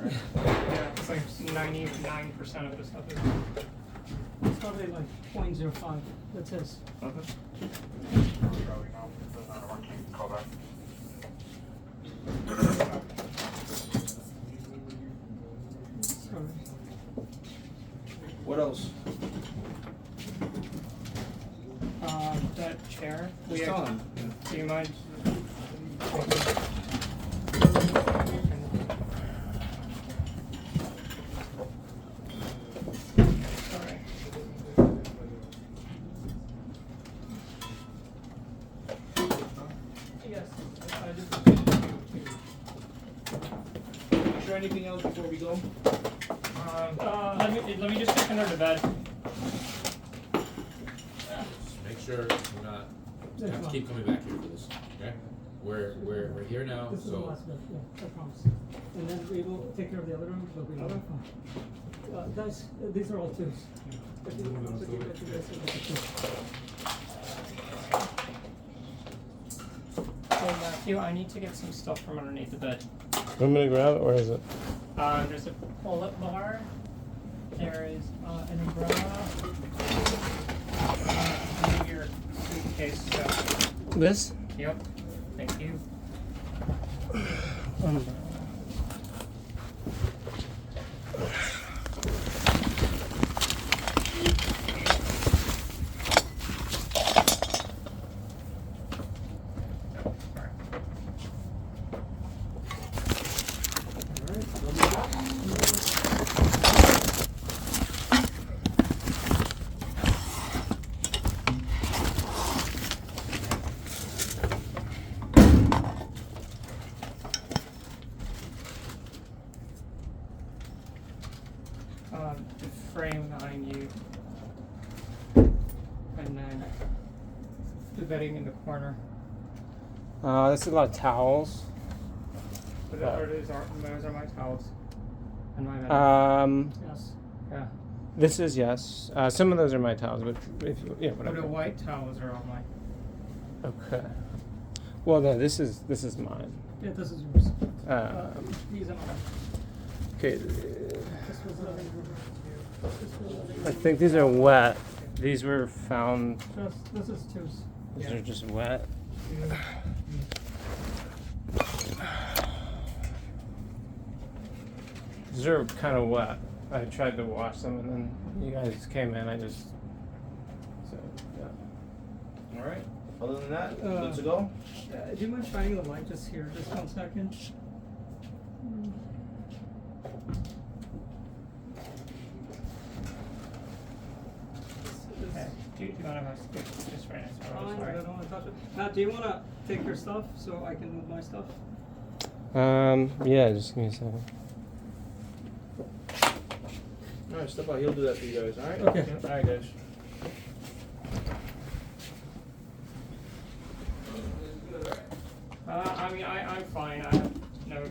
right? Yeah, it's like 99% of the stuff is. It's probably like 0.05. That's his. Okay. Sorry. What else? That chair. Just tell him. Do you mind? Sorry. Yes. Is there anything else before we go? Let me just check under the bed. Just make sure we're not have to keep coming back here for this. Okay? We're here now, This is the so last bit, yeah, I promise. And then we will take care of the other room, but we will be fine. Guys, these are all twos. If you want to give it to you guys, it's a two. So Matthew, I need to get some stuff from underneath the bed. Want me to grab it? Where is it? There's a pull-up bar. There is an umbrella. And your suitcase. So. This? Yep. Thank you. The frame behind you, and then the bedding in the corner. This is a lot of towels. But those are my towels. And my bedding. Yes. Yeah. This is yes. Some of those are my towels, but if yeah, But whatever. the white towels are all mine. Okay. Well, no, this is mine. Yeah, this is yours. These are mine. Okay. This was the living room. I think these are wet. These were found. This is twos. These are just wet. These are kind of wet. I tried to wash them, and then you guys came in. So yeah. All right. Other than that, Uh, good to go? Do you mind shining the light just here, just 1 second? Okay. Do you want to skip this right next door? Fine, I Sorry. don't want to touch it. Matt, do you want to take your stuff so I can move my stuff? Yeah. Just give me a second. All right, step out. He'll do that for you guys. All right. Okay. All right, guys. I mean, I'm fine. I have no.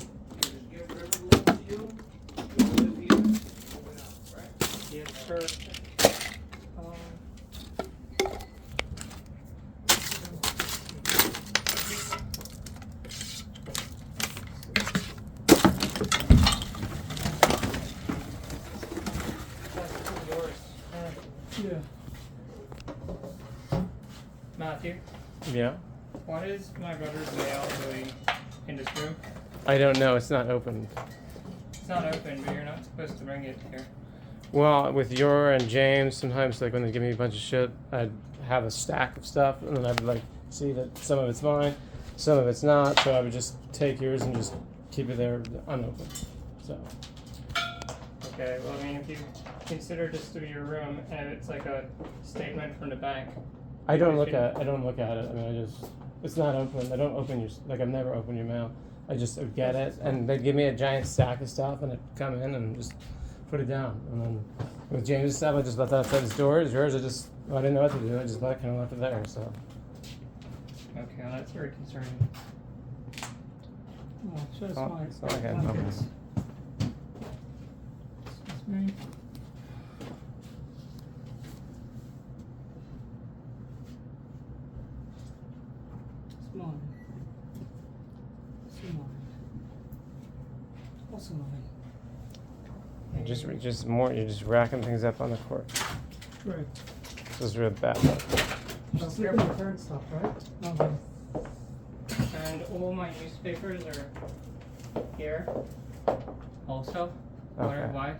Yes, sir. Yeah. Matthew, Yeah. what is my brother's mail doing in this room? I don't know. It's not open. It's not open, but you're not supposed to bring it here. Well, with your and James, sometimes like when they give me a bunch of shit, I'd have a stack of stuff, and then I'd like see that some of it's mine, some of it's not. So I would just take yours and just keep it there unopened. So Okay, well, I mean, if you consider this to be your room and it's like a statement from the bank. I don't look at it. I mean, it's not open. I don't open I've never opened your mail. I just get it, and they'd give me a giant stack of stuff, and I'd come in and just put it down. And then with James' stuff, I just left it outside his door. Yours, I didn't know what to do. I just kind of left it there. So. Okay, well, that's very concerning. Oh, just Oh, my it's not like I blankets. know. Excuse me. It's mine. It's mine. Also mine. Just more. You're just racking things up on the court. Right. This is real bad. Just look at the current stuff, right? Okay. And all my newspapers are here also. Wonder Okay. why?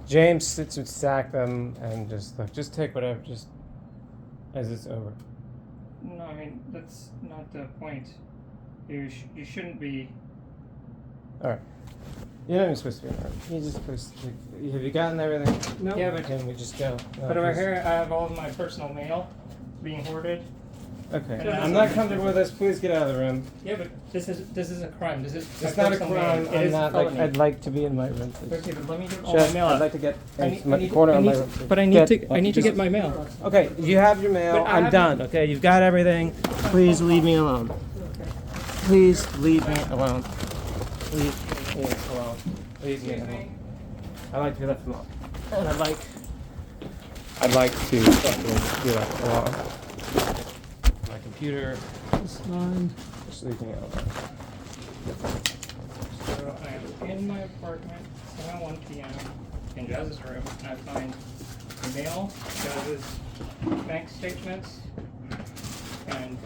James sits would stack them and just look. Just take whatever. Just as it's over. No, I mean that's not the point. You shouldn't be. All right. You're not even supposed to be in there. You're just supposed to. Have you gotten everything? No. Yeah, but Can we just go? No, over please. here I have all of my personal mail being hoarded. Okay. Yeah, I'm not comfortable with this. Please get out of the room. Yeah, but this is a crime. This is It's my not a personal crime. mail. It I'm is not like. felony. I'd like to be in my room, please. Okay, but let me get all Chef, my mail I'd out. like to get I need- my I need- corner I on my need- room. please. but I need Get- to get my mail. Okay, you have your mail. But I I'm haven't- done. Okay, you've got everything. Please leave me alone. Please leave me alone. Leave me alone. Leave me alone. I like to be left alone. And I'd like to fucking be left alone. My computer. It's fine. Just leave me alone. So I am in my apartment, 7:01 p.m. in Jazz's room, and I find mail, Jazz's bank statements, and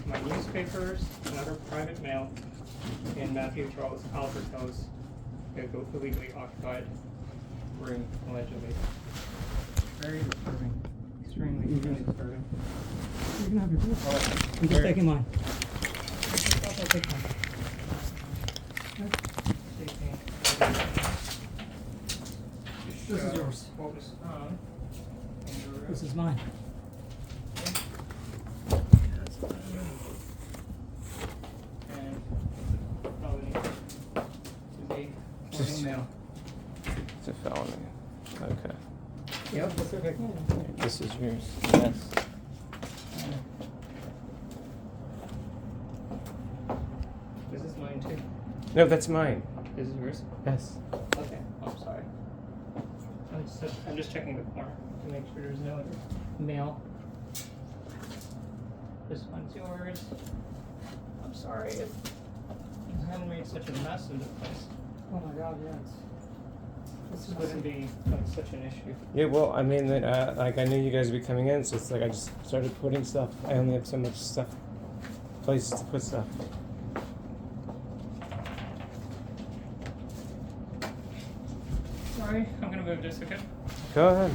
my newspapers, and other private mail in Matthew Charles Alberto's illegally occupied room, allegedly. Very disturbing. Extremely disturbing. You can have your book. I'm just Very- taking mine. I'll take mine. This is yours. What was found in your room. This is mine. And felony to be hoarding mail. It's a felony. Okay. Yep. Pacific. This is yours. Yes. This is mine too. No, that's mine. This is yours? Yes. Okay, I'm sorry. I'm just checking the corner to make sure there's no other mail. This one's yours. I'm sorry if you haven't made such a mess of the place. Oh my God, yeah. This wouldn't be like such an issue. Yeah, well, I mean, like I knew you guys would be coming in, so it's like I just started putting stuff. I only have so much stuff, places to put stuff. Sorry, I'm gonna move this, okay? Go ahead.